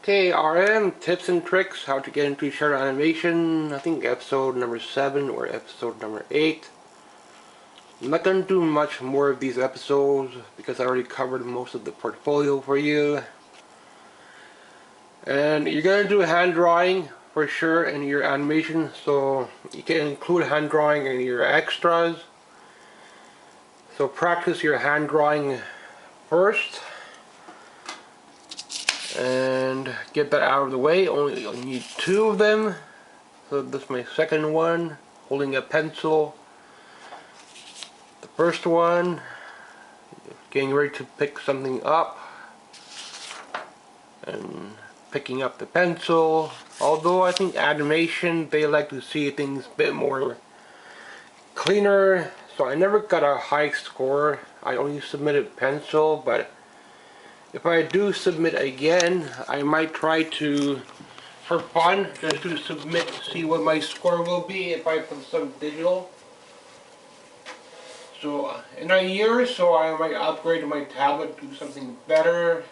Okay, RM tips and tricks how to get into sheridan animation. I think episode number 7 or episode number 8. I'm not going to do much more of these episodes because I already covered most of the portfolio for you. And you're going to do hand drawing for sure in your animation, so you can include hand drawing in your extras. So practice your hand drawing first and get that out of the way. Only need 2 of them. So this is my second one, holding a pencil. The first one, getting ready to pick something up and picking up the pencil. Although I think animation, they like to see things a bit more cleaner, so I never got a high score. I only submitted pencil, but if I do submit again, I might try to, for fun, just to submit, see what my score will be if I put some digital. So in a year or so, I might upgrade my tablet to something better.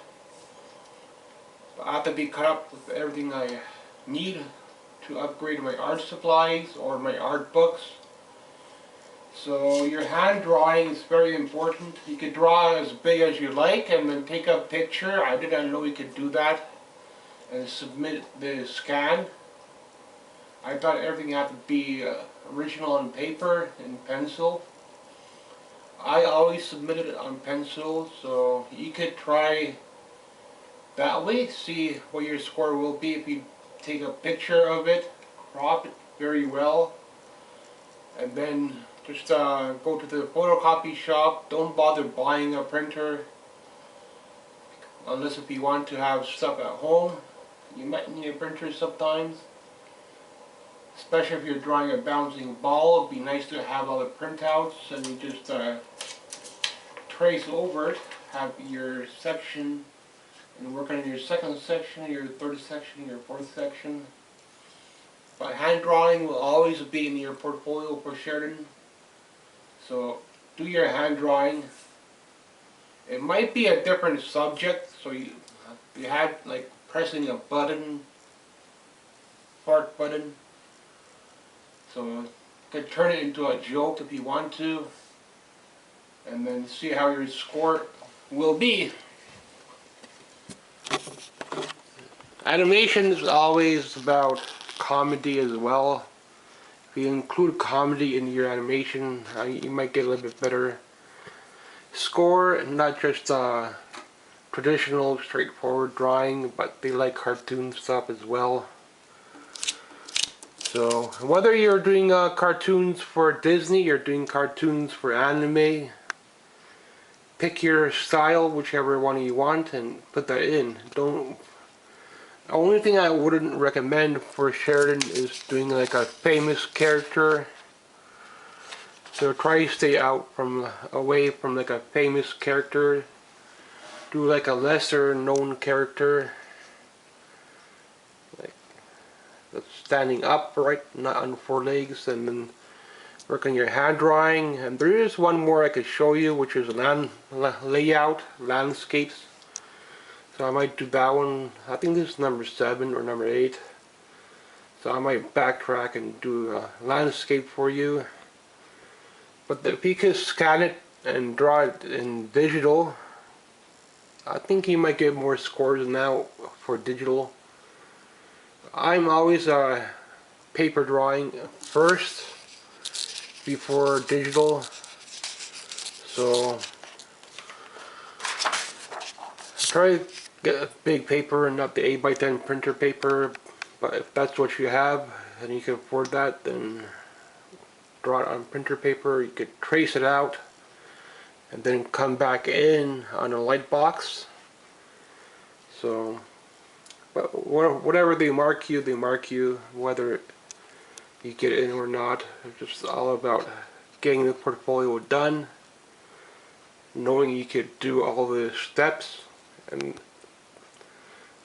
But I have to be caught up with everything I need to upgrade my art supplies or my art books. So your hand drawing is very important. You could draw as big as you like and then take a picture. I didn't know you could do that and submit the scan. I thought everything had to be original on paper and pencil. I always submitted it on pencil, so you could try that way, see what your score will be if you take a picture of it, crop it very well, and then just go to the photocopy shop. Don't bother buying a printer unless if you want to have stuff at home. You might need a printer sometimes, especially if you're drawing a bouncing ball. It'd be nice to have all the printouts and you just trace over it, have your section, and work on your second section, your third section, your fourth section. But hand drawing will always be in your portfolio for Sheridan. So do your hand drawing. It might be a different subject, so you had like pressing a button, fart button. So you could turn it into a joke if you want to, and then see how your score will be. Animation is always about comedy as well. If you include comedy in your animation, you might get a little bit better score, not just traditional straightforward drawing, but they like cartoon stuff as well. So whether you're doing cartoons for Disney or doing cartoons for anime, pick your style, whichever one you want, and put that in. The only thing I wouldn't recommend for Sheridan is doing like a famous character. So try to stay away from like a famous character. Do like a lesser known character, like that's standing upright, not on 4 legs, and then work on your hand drawing. And there is one more I could show you, which is layout, landscapes. So I might do that one. I think this is number 7 or number 8. So I might backtrack and do a landscape for you. But if you could scan it and draw it in digital, I think you might get more scores now for digital. I'm always paper drawing first before digital. So try to get a big paper and not the 8x10 printer paper, but if that's what you have and you can afford that, then draw it on printer paper. You could trace it out and then come back in on a light box. So but whatever they mark you, whether you get in or not. It's just all about getting the portfolio done, knowing you could do all the steps, and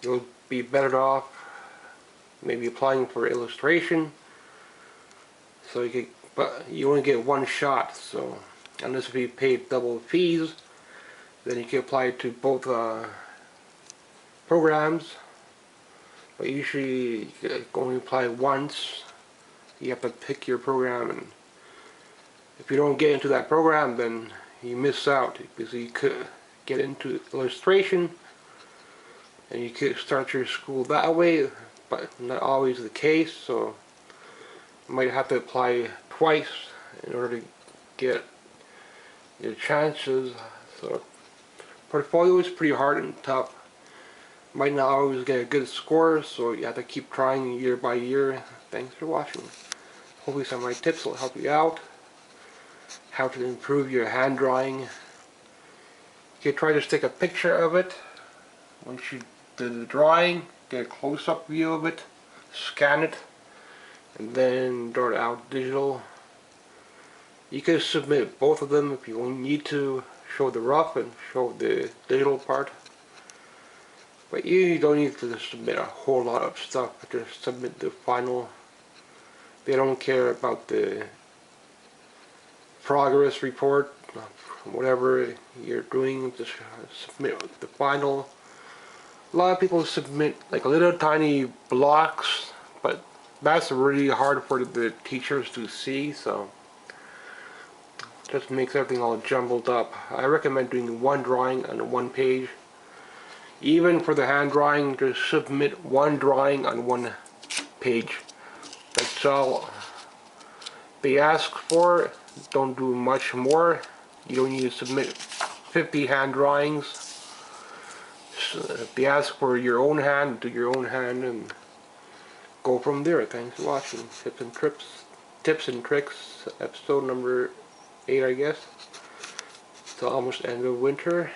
you'll be better off maybe applying for illustration. So but you only get one shot. So unless if you pay double fees, then you can apply to both programs. But usually you only apply once. You have to pick your program, and if you don't get into that program, then you miss out, because you could get into illustration and you could start your school that way, but not always the case. So you might have to apply twice in order to get your chances. So portfolio is pretty hard and tough. Might not always get a good score, so you have to keep trying year by year. Thanks for watching. Hopefully some of my tips will help you out. How to improve your hand drawing. You can try to take a picture of it. Once you do the drawing, get a close-up view of it, scan it, and then draw it out digital. You can submit both of them if you need to show the rough and show the digital part. But you don't need to submit a whole lot of stuff, just submit the final. They don't care about the progress report, whatever you're doing, just submit the final. A lot of people submit like little tiny blocks, but that's really hard for the teachers to see, so just makes everything all jumbled up. I recommend doing one drawing on one page. Even for the hand drawing, just submit one drawing on one page. That's all they ask for. Don't do much more. You don't need to submit 50 hand drawings. So if they ask for your own hand, do your own hand and go from there. Thanks for watching. Tips and tricks, episode number 8, I guess. It's almost end of winter.